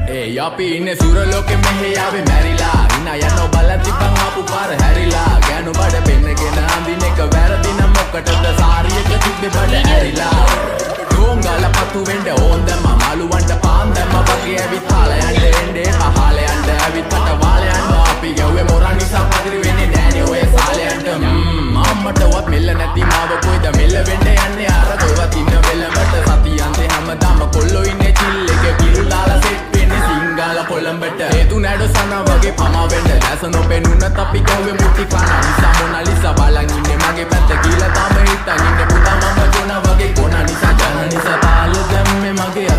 Hey, අපි ඉන්නේ සුරලෝකෙ මෙහෙ ආවේ මැරිලා ඉන්න යනෝ බලති බං ආපු පාර හැරිලා ගෑනු බඩ පෙන්නගෙන අඳින එක වැරදි නම් මොකටද සාරියක තිබ්බේ බඩ ඇරිලා ඩෝංගල පතු වෙන්න ඕන් දැම්ම මාළුවන්ට පාන් දැම්ම වගේ ඇවිත් හාල යන්න එන්නේ පහල යන්න ඇවිත් කට වාල යන්න අපි ගැව්වේ මොරා නිසා පදිරි වෙන්නේ නෑනේ ඔය සාලයන්ට අම්මටවත් මෙල්ල නැති මාව කොයිද මෙල්ල වෙන්න යන්නේ අර දොවත් ඉන්න වෙලමට සතියන්තේ හැමදාම කොල්ලෝ ඉන්නේ චිල් එක කිල් දාලා සෙට් කොළඹට හේතු නැඩ සන වගේ පමා වෙන්න දැස නොපෙනුනත් අපි ගැව්වේ මුටි කන නිසා මොනාලිසා බලන් ඉන්නේ මගේ පැත්ත කියලා තාම හිටන් ඉන්නේ පුතා මම ජොන වගේ කොන නිසා ජන නිසා තාල දැම්මේ මගේ